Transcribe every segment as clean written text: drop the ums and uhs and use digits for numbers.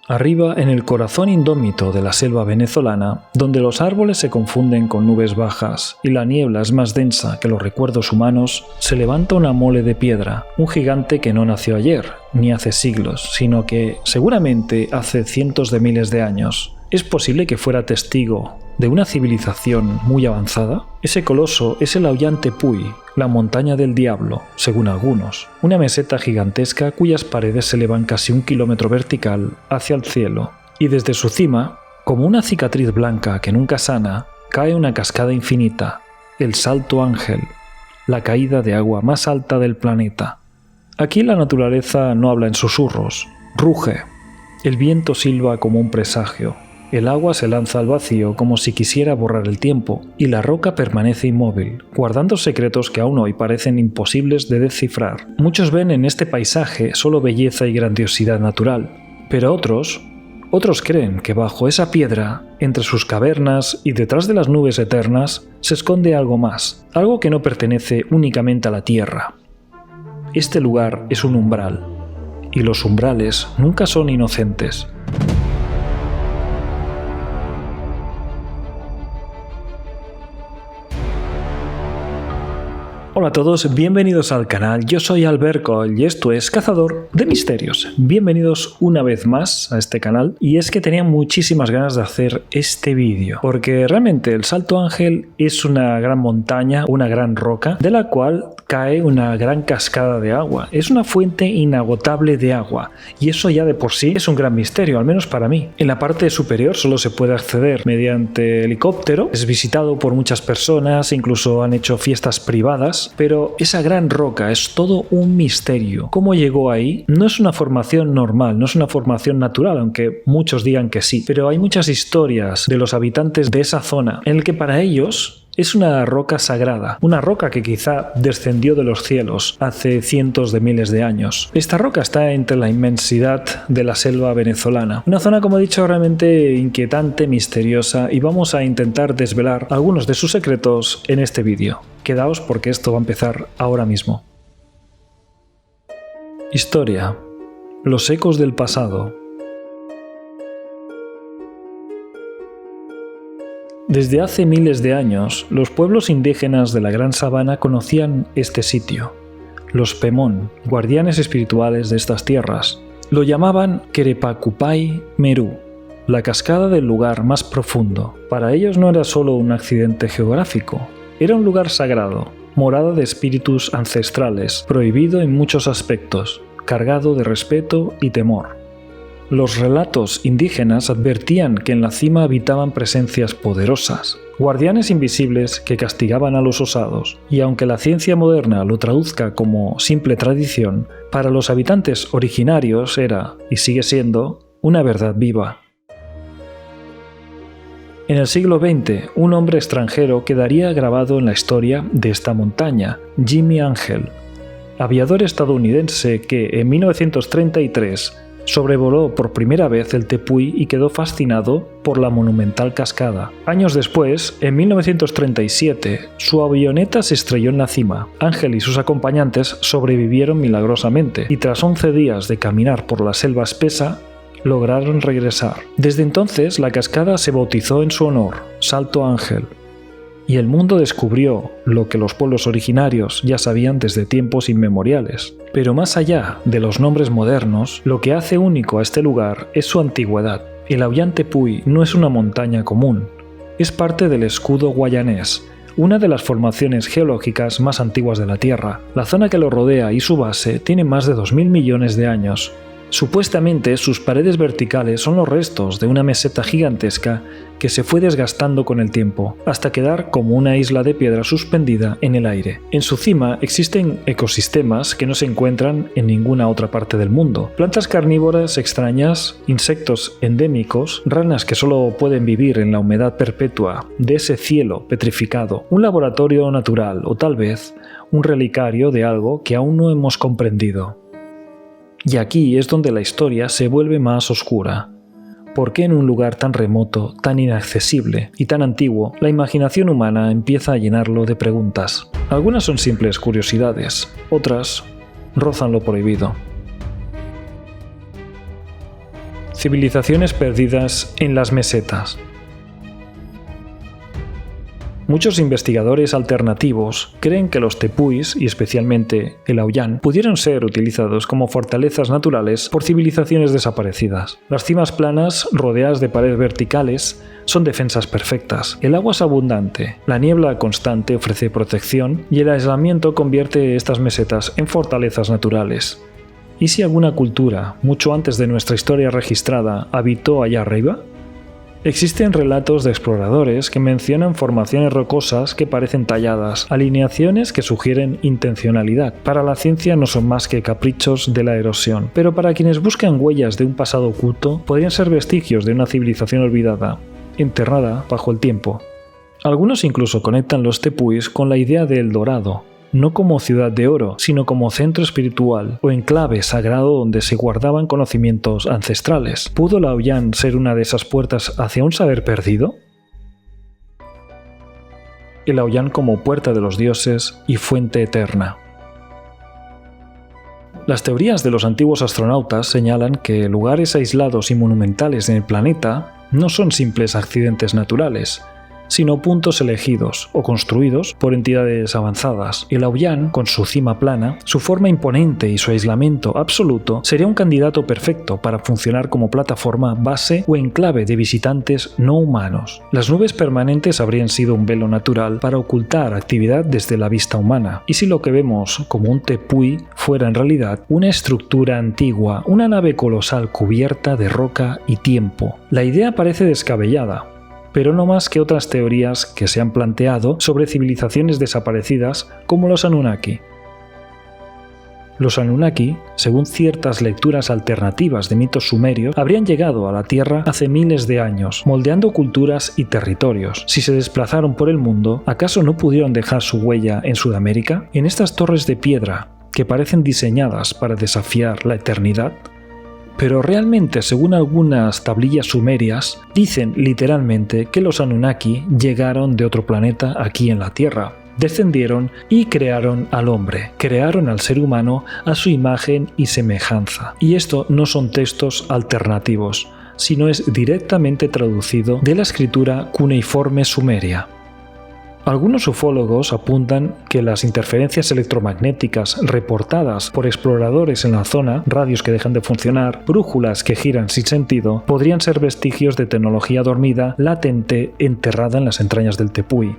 Arriba, en el corazón indómito de la selva venezolana, donde los árboles se confunden con nubes bajas y la niebla es más densa que los recuerdos humanos, se levanta una mole de piedra, un gigante que no nació ayer, ni hace siglos, sino que, seguramente, hace cientos de miles de años. ¿Es posible que fuera testigo de una civilización muy avanzada? Ese coloso es el Ollantaypuy, la montaña del diablo, según algunos, una meseta gigantesca cuyas paredes se elevan casi 1 kilómetro vertical hacia el cielo, y desde su cima, como una cicatriz blanca que nunca sana, cae una cascada infinita, el Salto Ángel, la caída de agua más alta del planeta. Aquí la naturaleza no habla en susurros, ruge, el viento silba como un presagio. El agua se lanza al vacío como si quisiera borrar el tiempo, y la roca permanece inmóvil, guardando secretos que aún hoy parecen imposibles de descifrar. Muchos ven en este paisaje solo belleza y grandiosidad natural, pero otros creen que bajo esa piedra, entre sus cavernas y detrás de las nubes eternas, se esconde algo más, algo que no pertenece únicamente a la tierra. Este lugar es un umbral, y los umbrales nunca son inocentes. Hola a todos, bienvenidos al canal, yo soy Alberto y esto es Cazador de Misterios. Bienvenidos una vez más a este canal, y es que tenía muchísimas ganas de hacer este vídeo, porque realmente el Salto Ángel es una gran montaña, una gran roca, de la cual cae una gran cascada de agua. Es una fuente inagotable de agua, y eso ya de por sí es un gran misterio, al menos para mí. En la parte superior solo se puede acceder mediante helicóptero, es visitado por muchas personas, incluso han hecho fiestas privadas, pero esa gran roca es todo un misterio. ¿Cómo llegó ahí? No es una formación normal, no es una formación natural, aunque muchos digan que sí, pero hay muchas historias de los habitantes de esa zona en el que para ellos es una roca sagrada, una roca que quizá descendió de los cielos hace cientos de miles de años. Esta roca está entre la inmensidad de la selva venezolana, una zona, como he dicho, realmente inquietante, misteriosa, y vamos a intentar desvelar algunos de sus secretos en este vídeo. Quedaos porque esto va a empezar ahora mismo. Historia. Los ecos del pasado. Desde hace miles de años, los pueblos indígenas de la Gran Sabana conocían este sitio. Los Pemón, guardianes espirituales de estas tierras, lo llamaban Querepacupay Merú, la cascada del lugar más profundo. Para ellos no era solo un accidente geográfico, era un lugar sagrado, morada de espíritus ancestrales, prohibido en muchos aspectos, cargado de respeto y temor. Los relatos indígenas advertían que en la cima habitaban presencias poderosas, guardianes invisibles que castigaban a los osados, y aunque la ciencia moderna lo traduzca como simple tradición, para los habitantes originarios era, y sigue siendo, una verdad viva. En el siglo XX, un hombre extranjero quedaría grabado en la historia de esta montaña, Jimmy Angel, aviador estadounidense que en 1933 sobrevoló por primera vez el Tepuy y quedó fascinado por la monumental cascada. Años después, en 1937, su avioneta se estrelló en la cima. Ángel y sus acompañantes sobrevivieron milagrosamente, y tras 11 días de caminar por la selva espesa, lograron regresar. Desde entonces, la cascada se bautizó en su honor, Salto Ángel, y el mundo descubrió lo que los pueblos originarios ya sabían desde tiempos inmemoriales. Pero más allá de los nombres modernos, lo que hace único a este lugar es su antigüedad. El Ollantaypuy no es una montaña común, es parte del escudo guayanés, una de las formaciones geológicas más antiguas de la Tierra. La zona que lo rodea y su base tiene más de 2000 millones de años. Supuestamente, sus paredes verticales son los restos de una meseta gigantesca que se fue desgastando con el tiempo, hasta quedar como una isla de piedra suspendida en el aire. En su cima existen ecosistemas que no se encuentran en ninguna otra parte del mundo. Plantas carnívoras extrañas, insectos endémicos, ranas que solo pueden vivir en la humedad perpetua de ese cielo petrificado, un laboratorio natural o tal vez un relicario de algo que aún no hemos comprendido. Y aquí es donde la historia se vuelve más oscura. ¿Por qué en un lugar tan remoto, tan inaccesible y tan antiguo, la imaginación humana empieza a llenarlo de preguntas? Algunas son simples curiosidades, otras rozan lo prohibido. Civilizaciones perdidas en las mesetas. Muchos investigadores alternativos creen que los tepuis, y especialmente el auyán, pudieron ser utilizados como fortalezas naturales por civilizaciones desaparecidas. Las cimas planas, rodeadas de paredes verticales, son defensas perfectas. El agua es abundante, la niebla constante ofrece protección y el aislamiento convierte estas mesetas en fortalezas naturales. ¿Y si alguna cultura, mucho antes de nuestra historia registrada, habitó allá arriba? Existen relatos de exploradores que mencionan formaciones rocosas que parecen talladas, alineaciones que sugieren intencionalidad. Para la ciencia no son más que caprichos de la erosión, pero para quienes buscan huellas de un pasado oculto, podrían ser vestigios de una civilización olvidada, enterrada bajo el tiempo. Algunos incluso conectan los tepuis con la idea de El Dorado, no como ciudad de oro, sino como centro espiritual o enclave sagrado donde se guardaban conocimientos ancestrales. ¿Pudo la auyán ser una de esas puertas hacia un saber perdido? El auyán como puerta de los dioses y fuente eterna. Las teorías de los antiguos astronautas señalan que lugares aislados y monumentales en el planeta no son simples accidentes naturales, sino puntos elegidos o construidos por entidades avanzadas. El auyán, con su cima plana, su forma imponente y su aislamiento absoluto, sería un candidato perfecto para funcionar como plataforma, base o enclave de visitantes no humanos. Las nubes permanentes habrían sido un velo natural para ocultar actividad desde la vista humana. ¿Y si lo que vemos como un tepui fuera en realidad una estructura antigua, una nave colosal cubierta de roca y tiempo? La idea parece descabellada, pero no más que otras teorías que se han planteado sobre civilizaciones desaparecidas como los Anunnaki. Los Anunnaki, según ciertas lecturas alternativas de mitos sumerios, habrían llegado a la Tierra hace miles de años, moldeando culturas y territorios. Si se desplazaron por el mundo, ¿acaso no pudieron dejar su huella en Sudamérica? En estas torres de piedra, que parecen diseñadas para desafiar la eternidad. Pero realmente, según algunas tablillas sumerias, dicen literalmente que los Anunnaki llegaron de otro planeta aquí en la Tierra, descendieron y crearon al hombre, crearon al ser humano a su imagen y semejanza. Y esto no son textos alternativos, sino es directamente traducido de la escritura cuneiforme sumeria. Algunos ufólogos apuntan que las interferencias electromagnéticas reportadas por exploradores en la zona, radios que dejan de funcionar, brújulas que giran sin sentido, podrían ser vestigios de tecnología dormida, latente, enterrada en las entrañas del tepuy.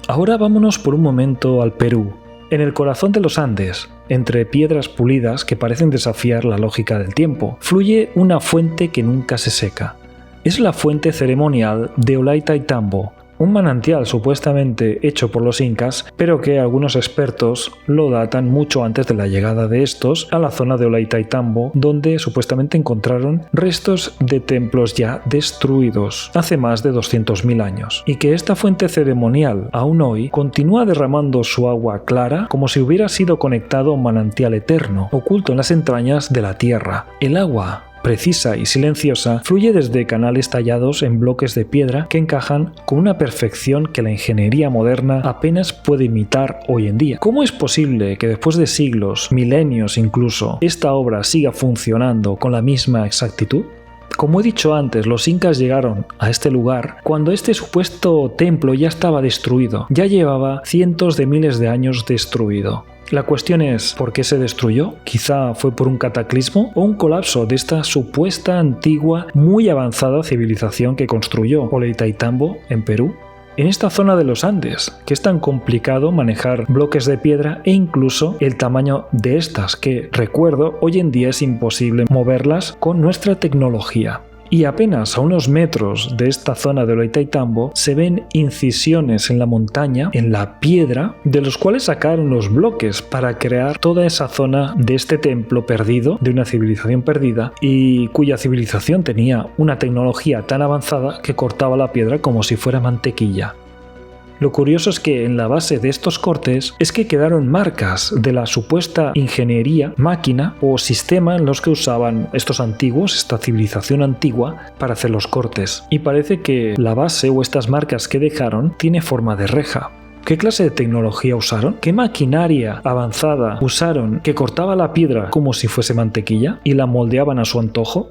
Ahora vámonos por un momento al Perú, en el corazón de los Andes, entre piedras pulidas que parecen desafiar la lógica del tiempo, fluye una fuente que nunca se seca. Es la fuente ceremonial de Ollantaytambo, un manantial supuestamente hecho por los incas, pero que algunos expertos lo datan mucho antes de la llegada de estos a la zona de Ollantaytambo, donde supuestamente encontraron restos de templos ya destruidos hace más de 200.000 años, y que esta fuente ceremonial aún hoy continúa derramando su agua clara como si hubiera sido conectado a un manantial eterno, oculto en las entrañas de la tierra. El agua, precisa y silenciosa, fluye desde canales tallados en bloques de piedra que encajan con una perfección que la ingeniería moderna apenas puede imitar hoy en día. ¿Cómo es posible que después de siglos, milenios incluso, esta obra siga funcionando con la misma exactitud? Como he dicho antes, los incas llegaron a este lugar cuando este supuesto templo ya estaba destruido, ya llevaba cientos de miles de años destruido. La cuestión es, ¿por qué se destruyó? Quizá fue por un cataclismo o un colapso de esta supuesta antigua, muy avanzada civilización que construyó Ollantaytambo en Perú. En esta zona de los Andes, que es tan complicado manejar bloques de piedra e incluso el tamaño de estas, que, recuerdo, hoy en día es imposible moverlas con nuestra tecnología. Y apenas a unos metros de esta zona de Ollantaytambo se ven incisiones en la montaña, en la piedra, de los cuales sacaron los bloques para crear toda esa zona de este templo perdido, de una civilización perdida, y cuya civilización tenía una tecnología tan avanzada que cortaba la piedra como si fuera mantequilla. Lo curioso es que en la base de estos cortes es que quedaron marcas de la supuesta ingeniería, máquina o sistema en los que usaban estos antiguos, esta civilización antigua, para hacer los cortes. Y parece que la base o estas marcas que dejaron tiene forma de reja. ¿Qué clase de tecnología usaron? ¿Qué maquinaria avanzada usaron que cortaba la piedra como si fuese mantequilla y la moldeaban a su antojo?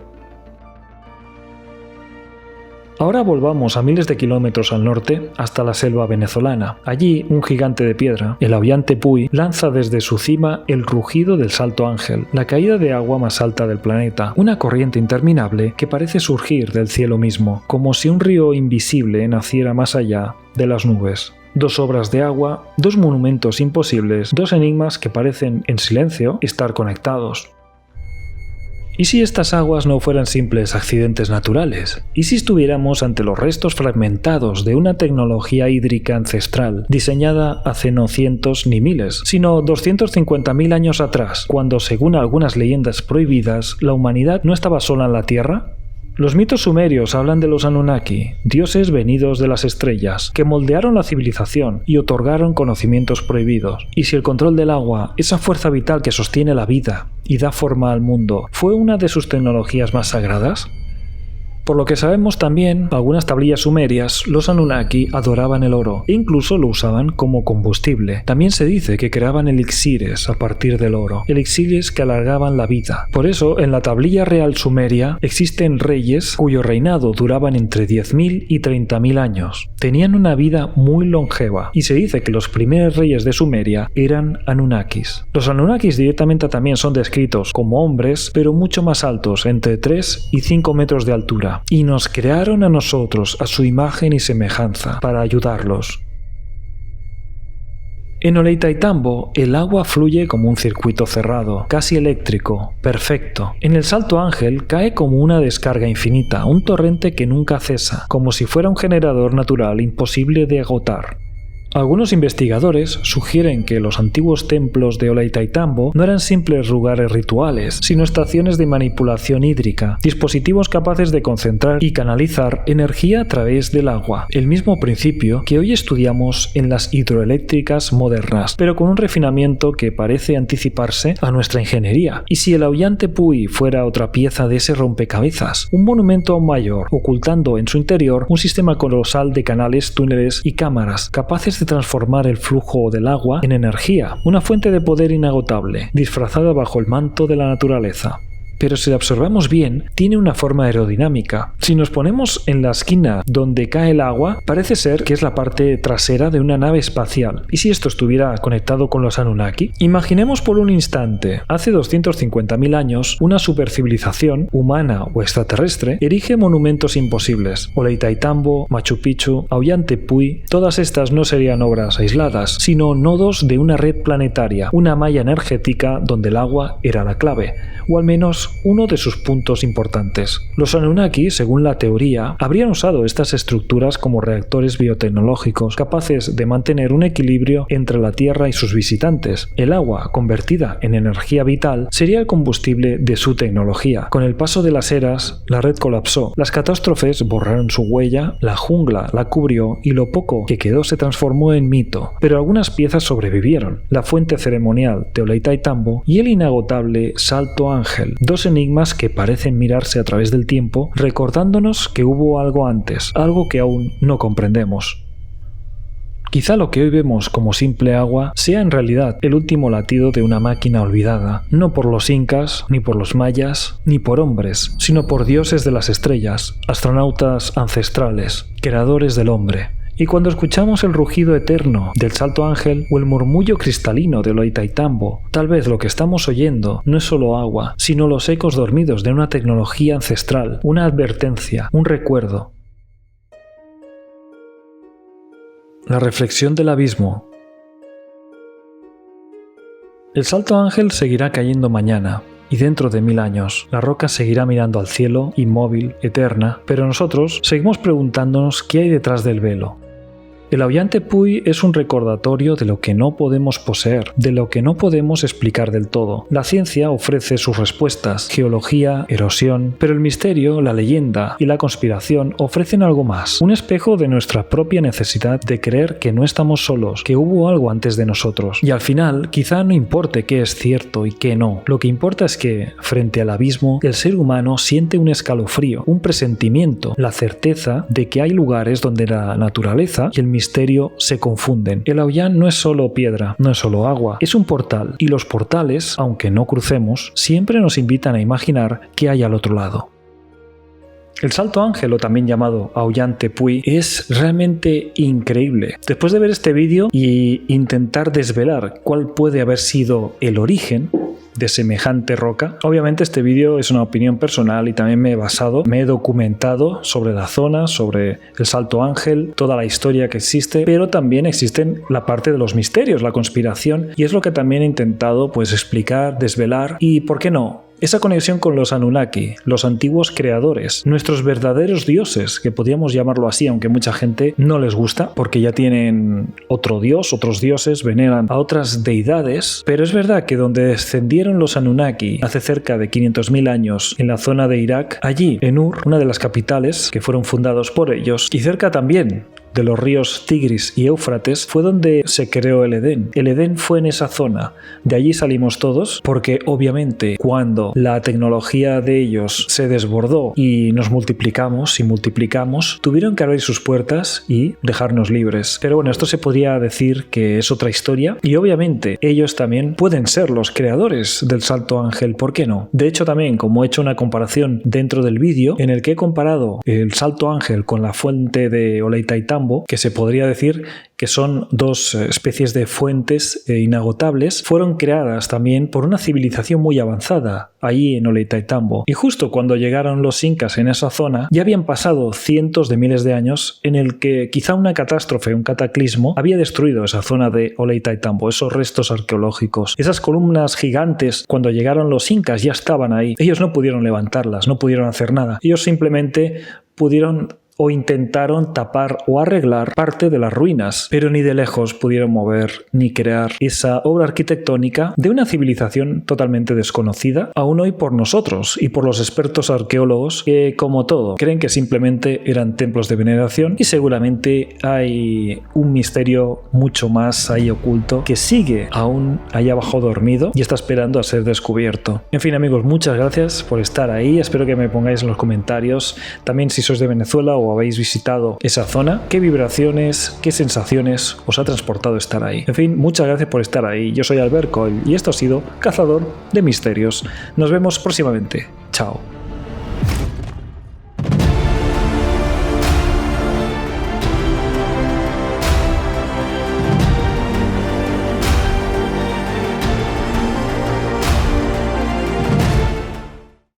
Ahora volvamos a miles de kilómetros al norte hasta la selva venezolana. Allí, un gigante de piedra, el Ollantaytambo, lanza desde su cima el rugido del Salto Ángel, la caída de agua más alta del planeta, una corriente interminable que parece surgir del cielo mismo, como si un río invisible naciera más allá de las nubes. Dos obras de agua, dos monumentos imposibles, dos enigmas que parecen, en silencio, estar conectados. ¿Y si estas aguas no fueran simples accidentes naturales? ¿Y si estuviéramos ante los restos fragmentados de una tecnología hídrica ancestral, diseñada hace no cientos ni miles, sino 250.000 años atrás, cuando, según algunas leyendas prohibidas, la humanidad no estaba sola en la Tierra? Los mitos sumerios hablan de los Anunnaki, dioses venidos de las estrellas, que moldearon la civilización y otorgaron conocimientos prohibidos. Y si el control del agua, esa fuerza vital que sostiene la vida y da forma al mundo, fue una de sus tecnologías más sagradas. Por lo que sabemos también, algunas tablillas sumerias, los Anunnaki adoraban el oro e incluso lo usaban como combustible. También se dice que creaban elixires a partir del oro, elixires que alargaban la vida. Por eso, en la tablilla real sumeria existen reyes cuyo reinado duraban entre 10.000 y 30.000 años. Tenían una vida muy longeva y se dice que los primeros reyes de Sumeria eran Anunnakis. Los Anunnakis directamente también son descritos como hombres, pero mucho más altos, entre 3 y 5 metros de altura. Y nos crearon a nosotros a su imagen y semejanza para ayudarlos. En Ollantaytambo, el agua fluye como un circuito cerrado, casi eléctrico, perfecto. En el Salto Ángel cae como una descarga infinita, un torrente que nunca cesa, como si fuera un generador natural imposible de agotar. Algunos investigadores sugieren que los antiguos templos de Ollantaytambo no eran simples lugares rituales, sino estaciones de manipulación hídrica, dispositivos capaces de concentrar y canalizar energía a través del agua, el mismo principio que hoy estudiamos en las hidroeléctricas modernas, pero con un refinamiento que parece anticiparse a nuestra ingeniería. Y si el Ollantaytambo fuera otra pieza de ese rompecabezas, un monumento aún mayor, ocultando en su interior un sistema colosal de canales, túneles y cámaras, capaces de transformar el flujo del agua en energía, una fuente de poder inagotable, disfrazada bajo el manto de la naturaleza. Pero si la observamos bien, tiene una forma aerodinámica. Si nos ponemos en la esquina donde cae el agua, parece ser que es la parte trasera de una nave espacial. ¿Y si esto estuviera conectado con los Anunnaki? Imaginemos por un instante, hace 250.000 años, una supercivilización, humana o extraterrestre, erige monumentos imposibles. Ollantaytambo, Machu Picchu, Ollantaytambo, todas estas no serían obras aisladas, sino nodos de una red planetaria, una malla energética donde el agua era la clave, o al menos uno de sus puntos importantes. Los Anunnaki, según la teoría, habrían usado estas estructuras como reactores biotecnológicos capaces de mantener un equilibrio entre la Tierra y sus visitantes. El agua, convertida en energía vital, sería el combustible de su tecnología. Con el paso de las eras, la red colapsó. Las catástrofes borraron su huella, la jungla la cubrió y lo poco que quedó se transformó en mito. Pero algunas piezas sobrevivieron. La fuente ceremonial de Ollantaytambo y el inagotable Salto Ángel, dos enigmas que parecen mirarse a través del tiempo, recordándonos que hubo algo antes, algo que aún no comprendemos. Quizá lo que hoy vemos como simple agua sea en realidad el último latido de una máquina olvidada, no por los incas, ni por los mayas, ni por hombres, sino por dioses de las estrellas, astronautas ancestrales, creadores del hombre. Y cuando escuchamos el rugido eterno del Salto Ángel o el murmullo cristalino de Ollantaytambo, tal vez lo que estamos oyendo no es solo agua, sino los ecos dormidos de una tecnología ancestral, una advertencia, un recuerdo. La reflexión del abismo. El Salto Ángel seguirá cayendo mañana. Y dentro de 1000 años, la roca seguirá mirando al cielo, inmóvil, eterna, pero nosotros seguimos preguntándonos qué hay detrás del velo. El Ollantaytambo es un recordatorio de lo que no podemos poseer, de lo que no podemos explicar del todo. La ciencia ofrece sus respuestas, geología, erosión, pero el misterio, la leyenda y la conspiración ofrecen algo más, un espejo de nuestra propia necesidad de creer que no estamos solos, que hubo algo antes de nosotros. Y al final, quizá no importe qué es cierto y qué no. Lo que importa es que, frente al abismo, el ser humano siente un escalofrío, un presentimiento, la certeza de que hay lugares donde la naturaleza y el misterio se confunden. El Aoyán no es solo piedra, no es solo agua, es un portal, y los portales, aunque no crucemos, siempre nos invitan a imaginar qué hay al otro lado. El Salto Ángel, o también llamado Aoyán Tepuy, es realmente increíble. Después de ver este vídeo y intentar desvelar cuál puede haber sido el origen de semejante roca. Obviamente este vídeo es una opinión personal y también me he documentado sobre la zona, sobre el Salto Ángel, toda la historia que existe, pero también existen la parte de los misterios, la conspiración, y es lo que también he intentado pues explicar, desvelar y, ¿por qué no?, esa conexión con los Anunnaki, los antiguos creadores, nuestros verdaderos dioses, que podríamos llamarlo así, aunque mucha gente no les gusta, porque ya tienen otro dios, otros dioses, veneran a otras deidades, pero es verdad que donde descendieron los Anunnaki hace cerca de 500.000 años en la zona de Irak, allí en Ur, una de las capitales que fueron fundados por ellos, y cerca también de los ríos Tigris y Éufrates, fue donde se creó el Edén. El Edén fue en esa zona. De allí salimos todos, porque obviamente cuando la tecnología de ellos se desbordó y nos multiplicamos, tuvieron que abrir sus puertas y dejarnos libres. Pero bueno, esto se podría decir que es otra historia, y obviamente ellos también pueden ser los creadores del Salto Ángel, ¿por qué no? De hecho también, como he hecho una comparación dentro del vídeo, en el que he comparado el Salto Ángel con la fuente de Ollantaytambo, que se podría decir que son dos especies de fuentes inagotables, fueron creadas también por una civilización muy avanzada allí en Ollantaytambo. Y justo cuando llegaron los incas en esa zona, ya habían pasado cientos de miles de años en el que quizá una catástrofe, un cataclismo, había destruido esa zona de Ollantaytambo, esos restos arqueológicos. Esas columnas gigantes, cuando llegaron los incas, ya estaban ahí. Ellos no pudieron levantarlas, no pudieron hacer nada. Ellos simplemente pudieron o intentaron tapar o arreglar parte de las ruinas, pero ni de lejos pudieron mover ni crear esa obra arquitectónica de una civilización totalmente desconocida aún hoy por nosotros y por los expertos arqueólogos que, como todo, creen que simplemente eran templos de veneración, y seguramente hay un misterio mucho más ahí oculto que sigue aún allá abajo dormido y está esperando a ser descubierto. En fin, amigos, muchas gracias por estar ahí. Espero que me pongáis en los comentarios también si sois de Venezuela o habéis visitado esa zona, qué vibraciones, qué sensaciones os ha transportado estar ahí. En fin, muchas gracias por estar ahí. Yo soy Albert Coll y esto ha sido Cazador de Misterios. Nos vemos próximamente. Chao.